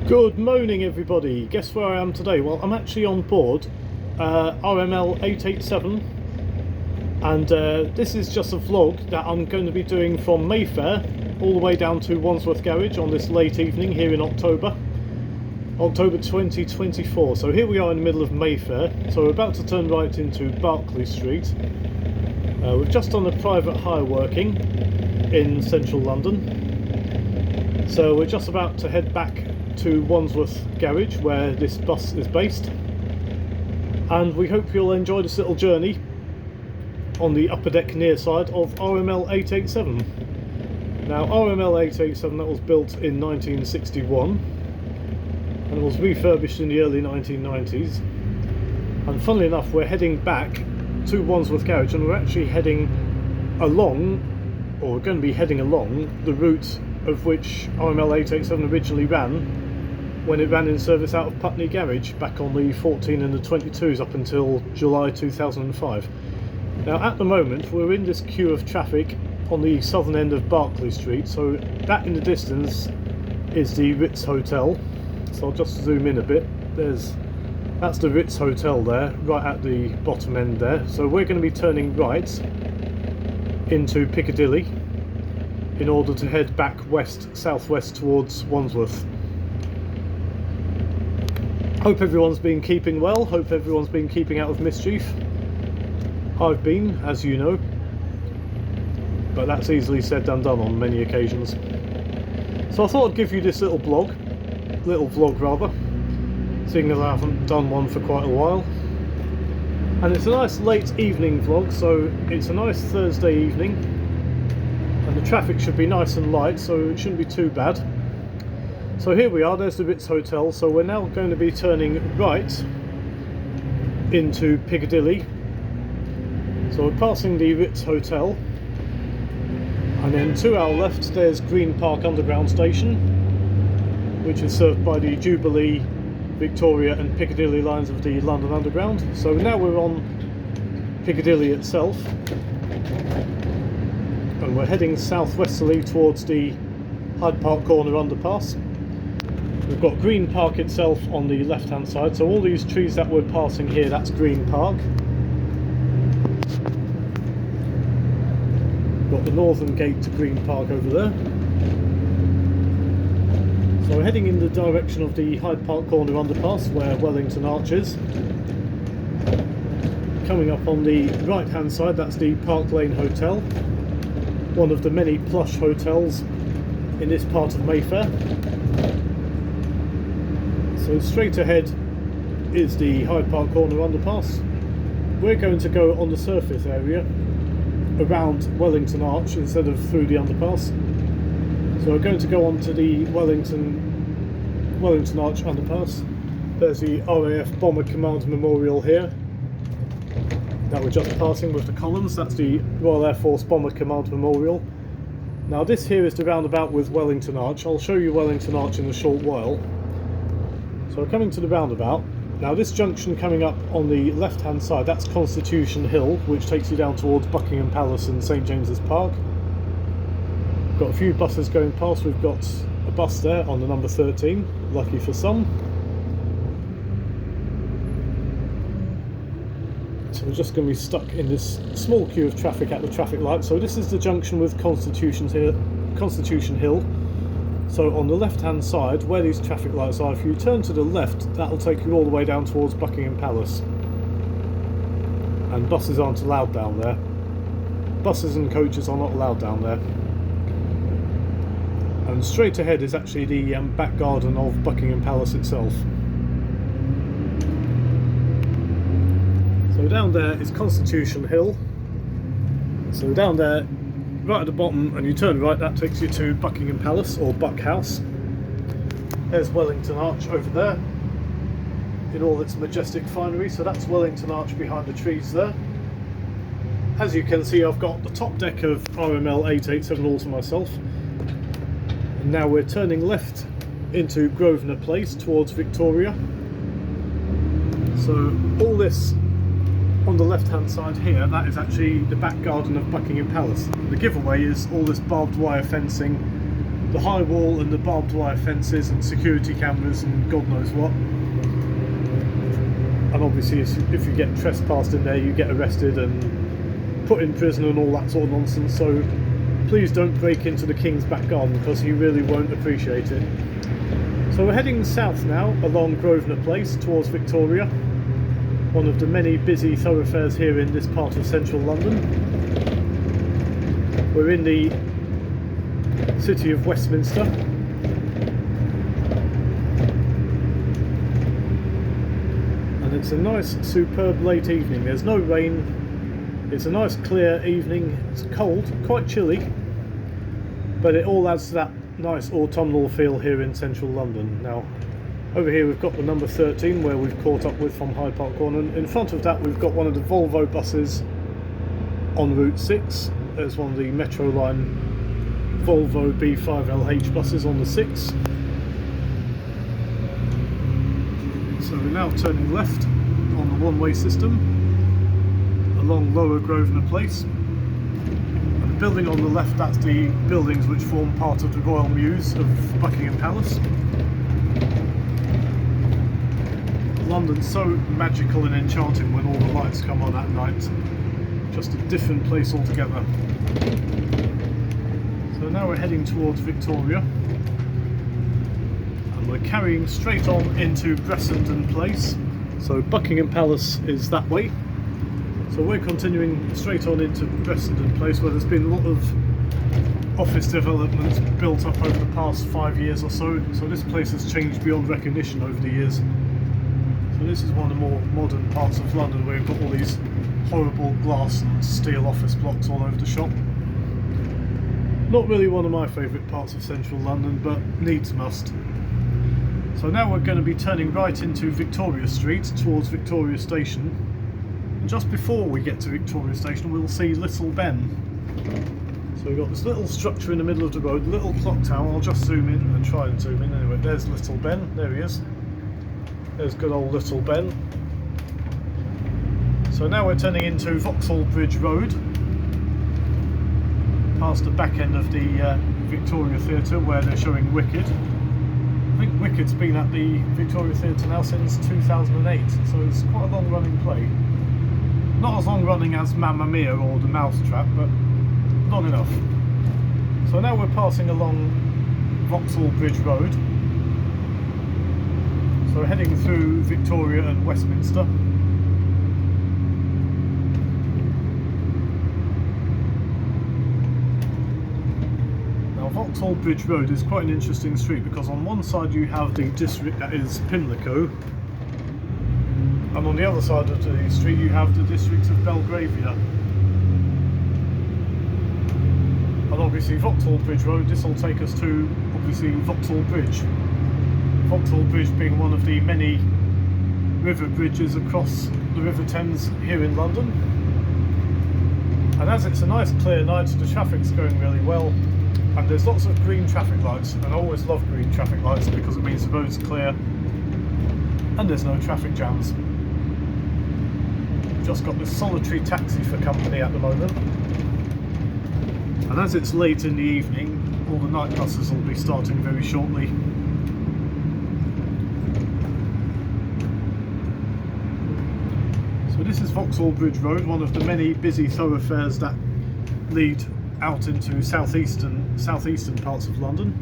Good morning everybody, guess where I am today? Well, I'm actually on board RML 887 and this is just a vlog that I'm going to be doing from Mayfair all the way down to Wandsworth Garage on this late evening here in October 2024. So here we are in the middle of Mayfair, so we're about to turn right into Berkeley Street. We've just done a private hire working in central London, so we're just about to head back to Wandsworth Garage where this bus is based, and we hope you'll enjoy this little journey on the upper deck near side of RML 887. Now RML 887, that was built in 1961 and it was refurbished in the early 1990s, and funnily enough we're heading back to Wandsworth Garage, and we're actually heading along, or we're going to be heading along the route of which RML 887 originally ran when it ran in service out of Putney Garage back on the 14 and the 22s up until July 2005. Now at the moment we're in this queue of traffic on the southern end of Berkeley Street, so that in the distance is the Ritz Hotel. So I'll just zoom in a bit. That's the Ritz Hotel there, right at the bottom end there. So we're going to be turning right into Piccadilly in order to head back southwest towards Wandsworth. Hope everyone's been keeping well, hope everyone's been keeping out of mischief. I've been, as you know, but that's easily said and done on many occasions. So I thought I'd give you this little vlog rather, seeing as I haven't done one for quite a while. And it's a nice late evening vlog, so it's a nice Thursday evening, and the traffic should be nice and light, so it shouldn't be too bad. So here we are, there's the Ritz Hotel, so we're now going to be turning right into Piccadilly. So we're passing the Ritz Hotel, and then to our left there's Green Park Underground Station, which is served by the Jubilee, Victoria and Piccadilly lines of the London Underground. So now we're on Piccadilly itself, and we're heading southwesterly towards the Hyde Park Corner underpass. We've got Green Park itself on the left hand side, so all these trees that we're passing here, that's Green Park. We've got the northern gate to Green Park over there. So we're heading in the direction of the Hyde Park Corner underpass where Wellington Arch is. Coming up on the right hand side, that's the Park Lane Hotel, one of the many plush hotels in this part of Mayfair. So straight ahead is the Hyde Park Corner underpass. We're going to go on the surface area around Wellington Arch instead of through the underpass. So we're going to go on to the Wellington Arch underpass. There's the RAF Bomber Command Memorial here that we're just passing with the columns. That's the Royal Air Force Bomber Command Memorial. Now this here is the roundabout with Wellington Arch. I'll show you Wellington Arch in a short while. So we're coming to the roundabout. Now this junction coming up on the left hand side, that's Constitution Hill, which takes you down towards Buckingham Palace and St James's Park. We've got a few buses going past. We've got a bus there on the number 13, lucky for some. So we're just going to be stuck in this small queue of traffic at the traffic light. So this is the junction with Constitution Hill. So on the left hand side where these traffic lights are, if you turn to the left, that'll take you all the way down towards Buckingham Palace. And buses aren't allowed down there. Buses and coaches are not allowed down there. And straight ahead is actually the back garden of Buckingham Palace itself. So down there is Constitution Hill. So down there, right at the bottom, and you turn right, that takes you to Buckingham Palace, or Buck House. There's Wellington Arch over there in all its majestic finery, so that's Wellington Arch behind the trees there. As you can see, I've got the top deck of RML 887 all to myself. And now we're turning left into Grosvenor Place towards Victoria. So all this on the left hand side here, that is actually the back garden of Buckingham Palace. The giveaway is all this barbed wire fencing the high wall and the barbed wire fences and security cameras and God knows what. And obviously if you get trespassed in there, you get arrested and put in prison and all that sort of nonsense. So please don't break into the King's back garden, because he really won't appreciate it. So we're heading south now along Grosvenor Place towards Victoria, one of the many busy thoroughfares here in this part of central London. We're in the city of Westminster. And it's a nice, superb late evening. There's no rain. It's a nice clear evening. It's cold, quite chilly, but it all adds to that nice autumnal feel here in central London. Now, over here we've got the number 13 where we've caught up with from Hyde Park Corner. In front of that we've got one of the Volvo buses on Route 6. There's one of the Metro Line Volvo B5LH buses on the 6. So we're now turning left on the one-way system along Lower Grosvenor Place. And the building on the left, that's the buildings which form part of the Royal Mews of Buckingham Palace. London's so magical and enchanting when all the lights come on at night. Just a different place altogether. So now we're heading towards Victoria. And we're carrying straight on into Bressenden Place. So Buckingham Palace is that way. So we're continuing straight on into Bressenden Place, where there's been a lot of office development built up over the past 5 years or so. So this place has changed beyond recognition over the years. So this is one of the more modern parts of London, where you've got all these horrible glass and steel office blocks all over the shop. Not really one of my favourite parts of central London, but needs must. So now we're going to be turning right into Victoria Street towards Victoria Station. And just before we get to Victoria Station, we'll see Little Ben. So we've got this little structure in the middle of the road, little clock tower. I'll just zoom in and try and zoom in. Anyway, there's Little Ben. There he is. There's good old Little Ben. So now we're turning into Vauxhall Bridge Road, past the back end of the Victoria Theatre, where they're showing Wicked. I think Wicked's been at the Victoria Theatre now since 2008, so it's quite a long running play. Not as long running as Mamma Mia or The Mousetrap, but long enough. So now we're passing along Vauxhall Bridge Road. So we're heading through Victoria and Westminster. Now Vauxhall Bridge Road is quite an interesting street, because on one side you have the district that is Pimlico, and on the other side of the street you have the district of Belgravia. And obviously Vauxhall Bridge Road, this will take us to obviously Vauxhall Bridge. Vauxhall Bridge being one of the many river bridges across the River Thames here in London. And as it's a nice clear night, the traffic's going really well, and there's lots of green traffic lights, and I always love green traffic lights because it means the road's clear and there's no traffic jams. Just got this solitary taxi for company at the moment, and as it's late in the evening, all the night buses will be starting very shortly. So this is Vauxhall Bridge Road, one of the many busy thoroughfares that lead out into southeastern parts of London,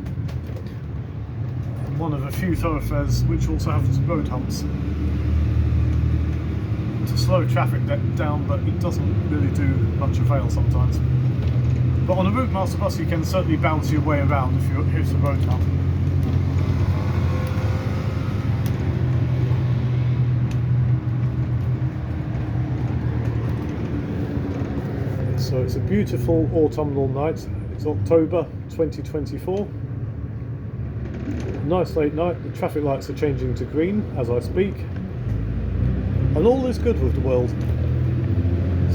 and one of a few thoroughfares which also have road humps to slow traffic down, but it doesn't really do much avail sometimes. But on a Routemaster bus you can certainly bounce your way around if you hit a road hump. So it's a beautiful autumnal night. It's October 2024. Nice late night. The traffic lights are changing to green as I speak. And all is good with the world.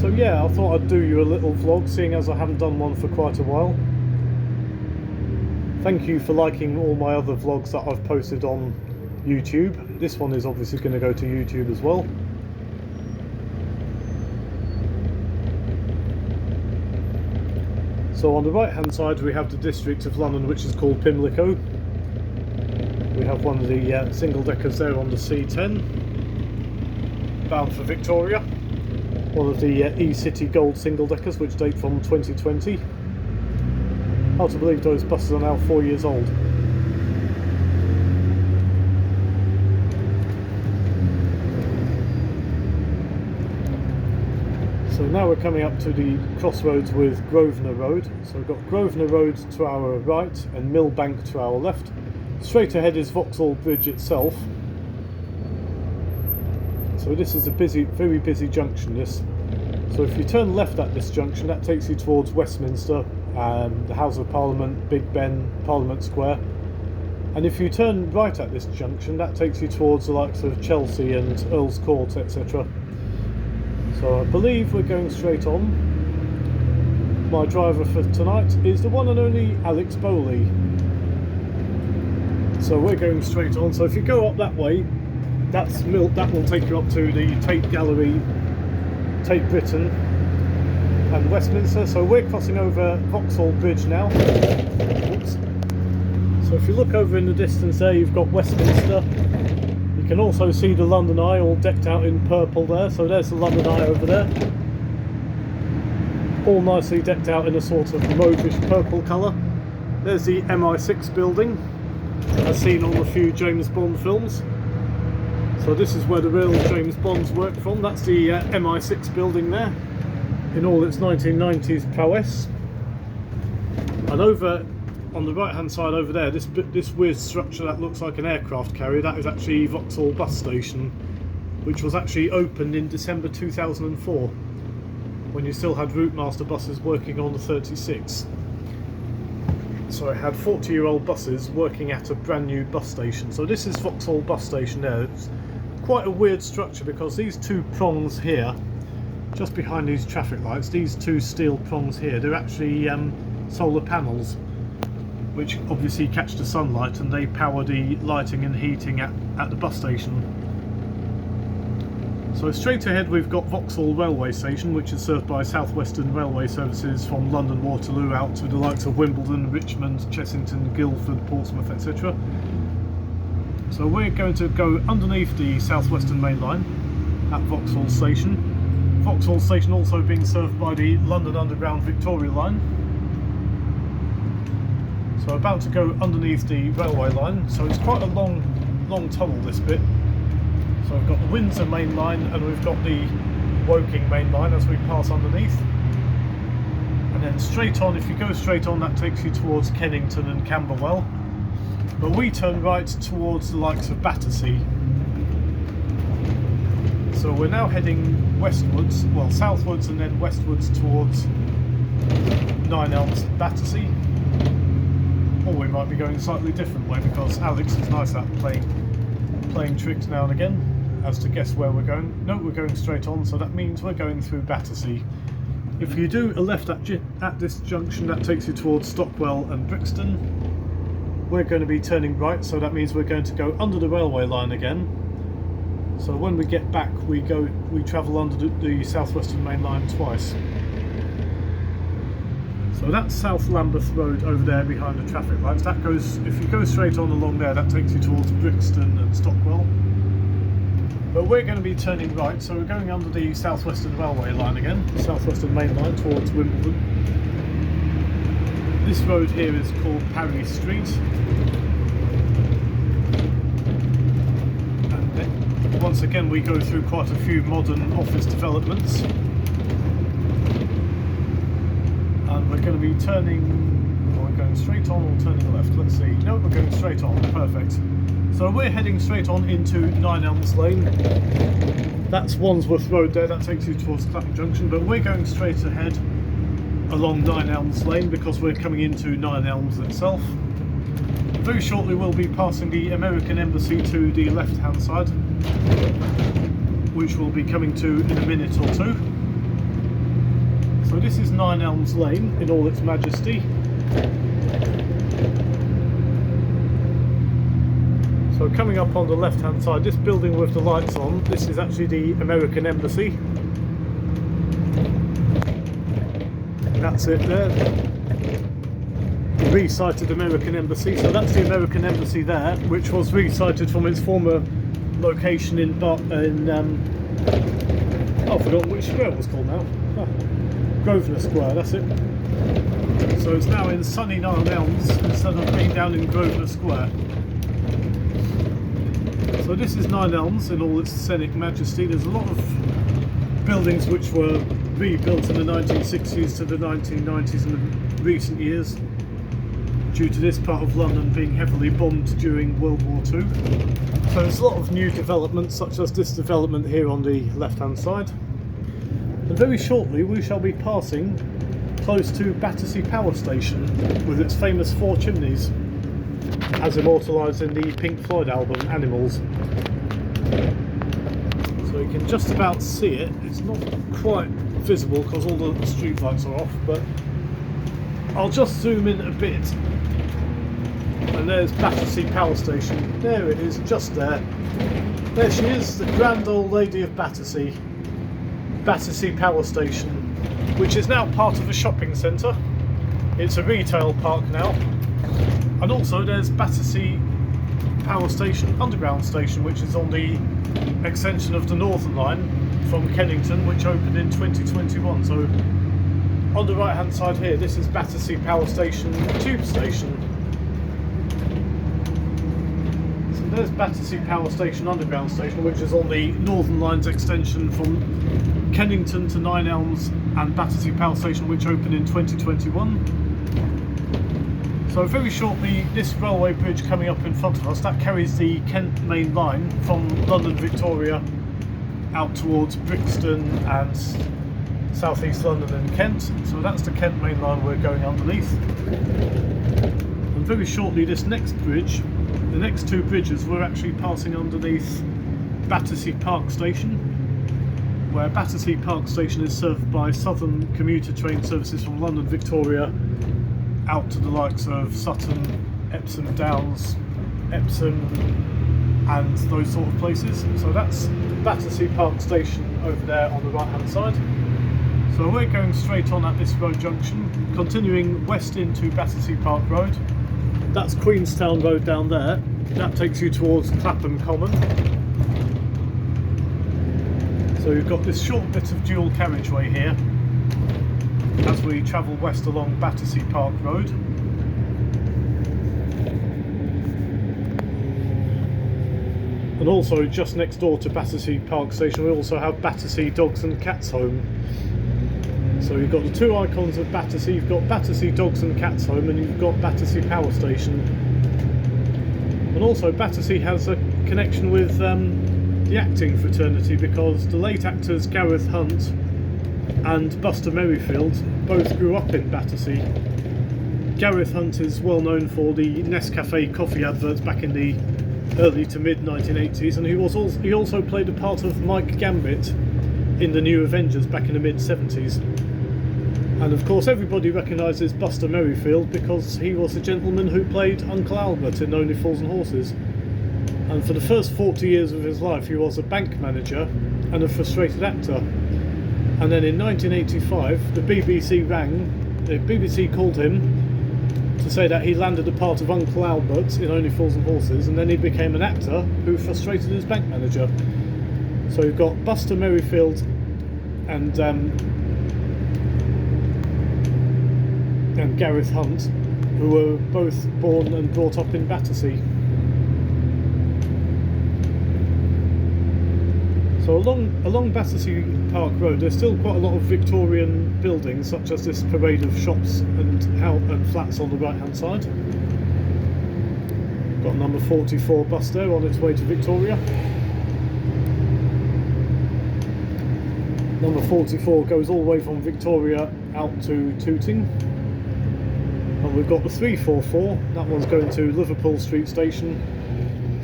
So yeah, I thought I'd do you a little vlog, seeing as I haven't done one for quite a while. Thank you for liking all my other vlogs that I've posted on YouTube. This one is obviously going to go to YouTube as well. So on the right hand side we have the district of London, which is called Pimlico. We have one of the single deckers there on the C10, bound for Victoria. One of the E-City Gold single deckers, which date from 2020. Hard to believe those buses are now 4 years old. So now we're coming up to the crossroads with Grosvenor Road. So we've got Grosvenor Road to our right and Millbank to our left. Straight ahead is Vauxhall Bridge itself. So this is a busy, very busy junction, this. So if you turn left at this junction, that takes you towards Westminster, the House of Parliament, Big Ben, Parliament Square. And if you turn right at this junction, that takes you towards the likes of Chelsea and Earl's Court, etc. So I believe we're going straight on. My driver for tonight is the one and only Alex Bowley. So we're going straight on. So if you go up that way, that will take you up to the Tate Gallery, Tate Britain and Westminster. So we're crossing over Vauxhall Bridge now. Oops. So if you look over in the distance there, you've got Westminster. You can also see the London Eye all decked out in purple there. So there's the London Eye over there, all nicely decked out in a sort of mauvish purple colour. There's the MI6 building, as seen on a few James Bond films. So this is where the real James Bonds worked from. That's the MI6 building there, in all its 1990s prowess. And over on the right hand side over there, this weird structure that looks like an aircraft carrier, that is actually Vauxhall bus station, which was actually opened in December 2004, when you still had Routemaster buses working on the 36. So it had 40-year-old buses working at a brand new bus station. So this is Vauxhall bus station there. It's quite a weird structure because these two prongs here, just behind these traffic lights, these two steel prongs here, they're actually solar panels, which obviously catch the sunlight and they power the lighting and heating at the bus station. So straight ahead we've got Vauxhall railway station, which is served by South Western railway services from London Waterloo out to the likes of Wimbledon, Richmond, Chessington, Guildford, Portsmouth, etc. So we're going to go underneath the South Western main line at Vauxhall station. Vauxhall station also being served by the London Underground Victoria line. So about to go underneath the railway line. So it's quite a long tunnel, this bit. So we've got the Windsor main line and we've got the Woking main line as we pass underneath. And then straight on, if you go straight on, that takes you towards Kennington and Camberwell. But we turn right towards the likes of Battersea. So we're now heading westwards, well southwards and then westwards towards 9 Elms and Battersea. Or we might be going a slightly different way because Alex is nice at playing tricks now and again as to guess where we're going. No, we're going straight on, so that means we're going through Battersea. If you do a left at this junction, that takes you towards Stockwell and Brixton. We're going to be turning right, so that means we're going to go under the railway line again. So when we get back, we travel under the South Western main line twice. So that's South Lambeth Road over there behind the traffic lights. That goes, if you go straight on along there, that takes you towards Brixton and Stockwell. But we're going to be turning right, so we're going under the South Western railway line again, the South Western main line towards Wimbledon. This road here is called Berkeley Street. And then, once again, we go through quite a few modern office developments. And we're going to be turning, are we going straight on or turning left? Let's see. No, we're going straight on. Perfect. So we're heading straight on into 9 Elms Lane. That's Wandsworth Road there, that takes you towards Clapham Junction, but we're going straight ahead along 9 Elms Lane because we're coming into 9 Elms itself. Very shortly we'll be passing the American Embassy to the left hand side, which we'll be coming to in a minute or two. So this is 9 Elms Lane in all its majesty. So coming up on the left hand side, this building with the lights on, this is actually the American Embassy. That's it there. re-sited American embassy. So that's the American embassy there, which was re-sited from its former location in I've forgotten which square it was called now. Grosvenor Square, that's it. So it's now in sunny Nine Elms instead of being down in Grosvenor Square. So this is Nine Elms in all its scenic majesty. There's a lot of buildings which were rebuilt in the 1960s to the 1990s in the recent years, due to this part of London being heavily bombed during World War II. So there's a lot of new developments, such as this development here on the left hand side. And very shortly we shall be passing close to Battersea Power Station with its famous 4 chimneys, as immortalised in the Pink Floyd album Animals. So you can just about see it. It's not quite visible because all the street lights are off, but I'll just zoom in a bit. And there's Battersea Power Station. There it is, just there. There she is, the grand old lady of Battersea. Battersea Power Station, which is now part of a shopping centre. It's a retail park now. And also there's Battersea Power Station Underground Station, which is on the extension of the Northern Line from Kennington, which opened in 2021. So on the right hand side here, this is Battersea Power Station Tube Station. So there's Battersea Power Station Underground Station, which is on the Northern Line's extension from Kennington to Nine Elms, and Battersea Power Station, which opened in 2021. So very shortly, this railway bridge coming up in front of us, that carries the Kent Main Line from London Victoria out towards Brixton and South East London and Kent. So that's the Kent Main Line we're going underneath. And very shortly, this next bridge, the next 2 bridges, we're actually passing underneath Battersea Park Station, where Battersea Park Station is served by Southern commuter train services from London Victoria out to the likes of Sutton, Epsom Downs, Epsom and those sort of places. So that's Battersea Park Station over there on the right hand side. So we're going straight on at this road junction, continuing west into Battersea Park Road. That's Queenstown Road down there. That takes you towards Clapham Common. So you've got this short bit of dual carriageway here as we travel west along Battersea Park Road. And also just next door to Battersea Park Station we also have Battersea Dogs and Cats Home. So you've got the 2 icons of Battersea. You've got Battersea Dogs and Cats Home, and you've got Battersea Power Station. And also Battersea has a connection with the acting fraternity, because the late actors Gareth Hunt and Buster Merryfield both grew up in Battersea. Gareth Hunt is well known for the Nescafe coffee adverts back in the early to mid 1980s, and he also played a part of Mike Gambit in the New Avengers back in the mid 70s. And of course everybody recognises Buster Merryfield because he was the gentleman who played Uncle Albert in Only Fools and Horses. And for the first 40 years of his life he was a bank manager and a frustrated actor. And then in 1985 the BBC called him to say that he landed the part of Uncle Albert in Only Fools and Horses, and then he became an actor who frustrated his bank manager. So you've got Buster Merryfield and Gareth Hunt, who were both born and brought up in Battersea. So along Battersea Park Road there's still quite a lot of Victorian buildings, such as this parade of shops and flats on the right hand side. Got number 44 bus there on its way to Victoria. Number 44 goes all the way from Victoria out to Tooting. And we've got the 344, that one's going to Liverpool Street Station.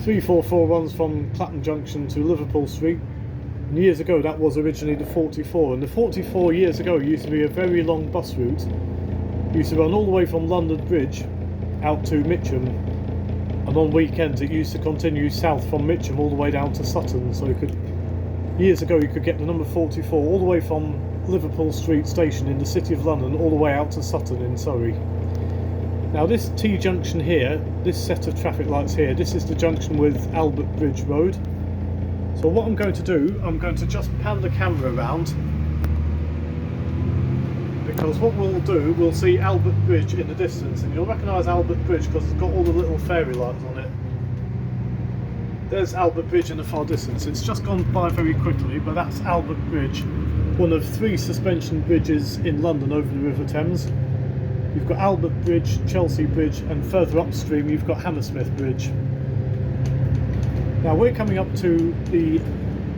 344 runs from Clapham Junction to Liverpool Street. And years ago that was originally the 44, and the 44 years ago used to be a very long bus route. It used to run all the way from London Bridge out to Mitcham, and on weekends it used to continue south from Mitcham all the way down to Sutton. So years ago you could get the number 44 all the way from Liverpool Street Station in the City of London all the way out to Sutton in Surrey. Now this T-junction here, this set of traffic lights here, this is the junction with Albert Bridge Road. So what I'm going to do, I'm going to just pan the camera around, because what we'll do, we'll see Albert Bridge in the distance, and you'll recognise Albert Bridge because it's got all the little fairy lights on it. There's Albert Bridge in the far distance. It's just gone by very quickly, but that's Albert Bridge, one of 3 suspension bridges in London over the River Thames. You've got Albert Bridge, Chelsea Bridge, and further upstream you've got Hammersmith Bridge. Now we're coming up to the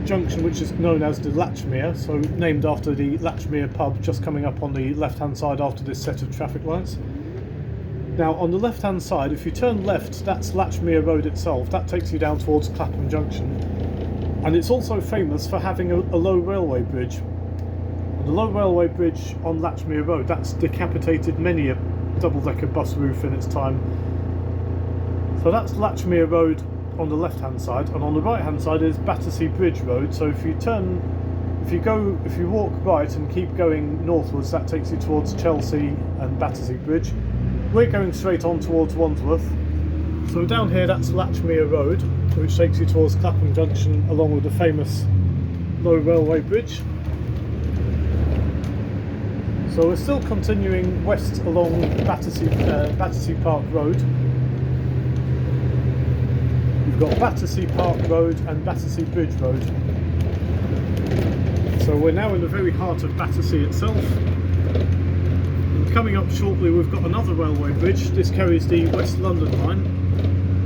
junction which is known as the Latchmere, so named after the Latchmere pub, just coming up on the left hand side after this set of traffic lights. Now on the left hand side, if you turn left, that's Latchmere Road itself. That takes you down towards Clapham Junction, and it's also famous for having a low railway bridge. The low railway bridge on Latchmere Road, that's decapitated many a double-decker bus roof in its time. So that's Latchmere Road on the left hand side, and on the right hand side is Battersea Bridge Road. So if you walk right and keep going northwards, that takes you towards Chelsea and Battersea Bridge. We're going straight on towards Wandsworth. So down here that's Latchmere Road, which takes you towards Clapham Junction along with the famous low railway bridge. So we're still continuing west along Battersea Park Road. We've got Battersea Park Road and Battersea Bridge Road. So we're now in the very heart of Battersea itself. And coming up shortly we've got another railway bridge. This carries the West London line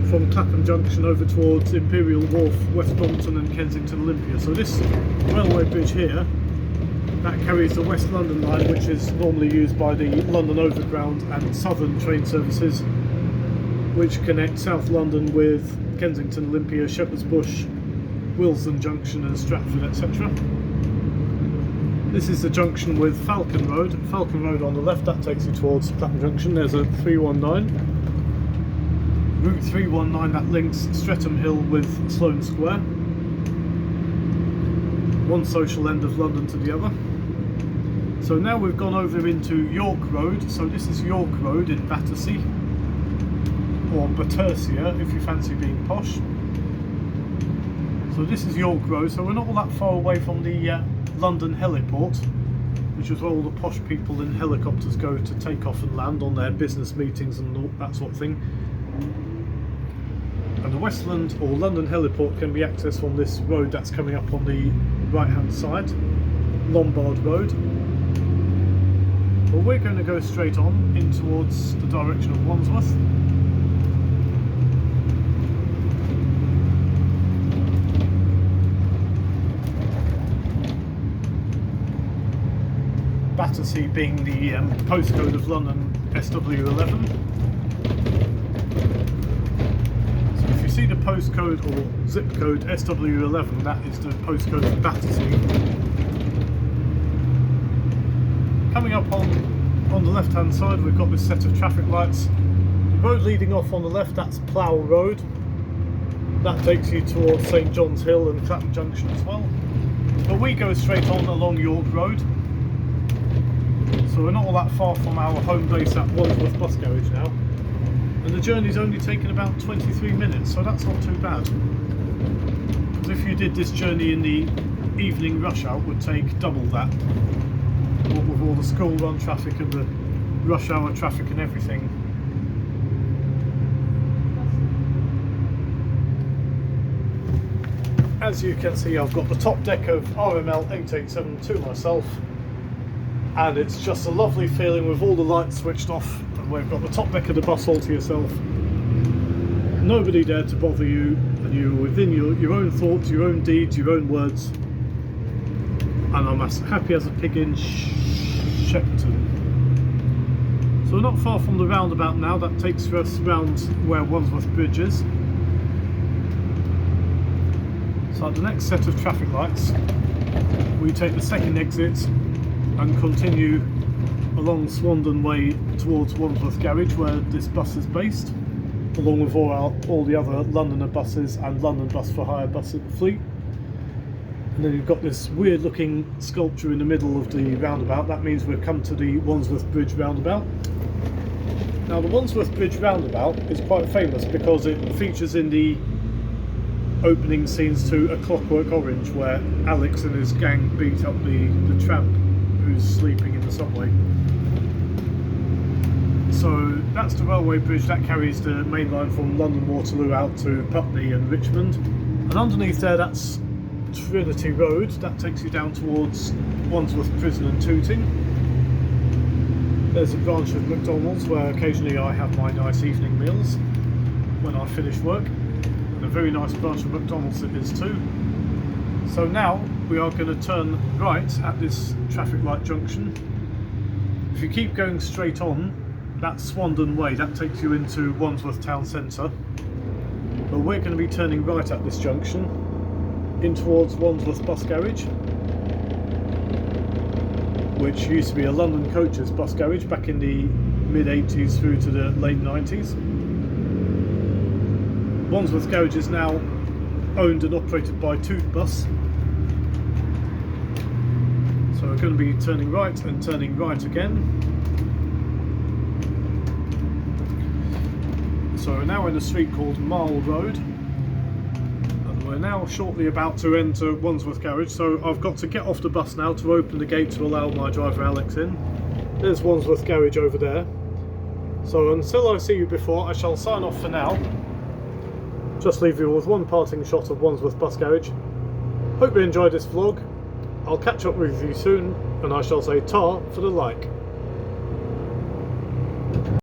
from Clapham Junction over towards Imperial Wharf, West Brompton and Kensington Olympia. So this railway bridge here, that carries the West London line, which is normally used by the London Overground and Southern train services, which connect South London with Kensington Olympia, Shepherd's Bush, Willesden Junction and Stratford, etc. This is the junction with Falcon Road. Falcon Road on the left, that takes you towards Clapham Junction. There's a 319. Route 319 that links Streatham Hill with Sloane Square. One social end of London to the other. So now we've gone over into York Road. So this is York Road in Battersea, or Battersea if you fancy being posh. So this is York Road, so we're not all that far away from the London heliport, which is where all the posh people in helicopters go to take off and land on their business meetings and all that sort of thing. And the Westland or London heliport can be accessed from this road that's coming up on the right hand side, Lombard Road. Well, we're going to go straight on in towards the direction of Wandsworth. Battersea being the postcode of London SW11. So if you see the postcode or zip code SW11, that is the postcode of Battersea. Coming up on the left hand side, we've got this set of traffic lights. The road leading off on the left, that's Plough Road. That takes you towards St John's Hill and Clapham Junction as well. But we go straight on along York Road. So we're not all that far from our home base at Wandsworth Bus Garage now. And the journey's only taken about 23 minutes, so that's not too bad. Because if you did this journey in the evening rush hour, it would take double that. What with all the school run traffic and the rush hour traffic and everything. As you can see, I've got the top deck of RML 887 to myself, and it's just a lovely feeling with all the lights switched off, and we've got the top deck of the bus all to yourself. Nobody there to bother you, and you're within your own thoughts, your own deeds, your own words. And I'm as happy as a pig in Shepperton. So we're not far from the roundabout now. That takes us round where Wandsworth Bridge is. So at the next set of traffic lights, we take the second exit and continue along Swandon Way towards Wandsworth Garage, where this bus is based, along with all the other Londoner buses and London Bus for Hire bus fleet. And then you've got this weird looking sculpture in the middle of the roundabout. That means we've come to the Wandsworth Bridge roundabout. Now the Wandsworth Bridge roundabout is quite famous because it features in the opening scenes to A Clockwork Orange, where Alex and his gang beat up the tramp who's sleeping in the subway. So that's the railway bridge that carries the main line from London Waterloo out to Putney and Richmond. And underneath there, that's Trinity Road. That takes you down towards Wandsworth Prison and Tooting. There's a branch of McDonald's where occasionally I have my nice evening meals when I finish work. And a very nice branch of McDonald's it is too. So now we are going to turn right at this traffic light junction. If you keep going straight on, that's Swandon Way, that takes you into Wandsworth Town Centre. But we're going to be turning right at this junction in towards Wandsworth Bus Garage, which used to be a London Coaches bus garage back in the mid-80s through to the late 90s. Wandsworth Garage is now owned and operated by Tootbus. So we're going to be turning right and turning right again. So we're now in a street called Marl Road, and we're now shortly about to enter Wandsworth Garage, so I've got to get off the bus now to open the gate to allow my driver Alex in. There's Wandsworth Garage over there. So until I see you before, I shall sign off for now. Just leave you with one parting shot of Wandsworth Bus Garage. Hope you enjoyed this vlog. I'll catch up with you soon, and I shall say ta for the like.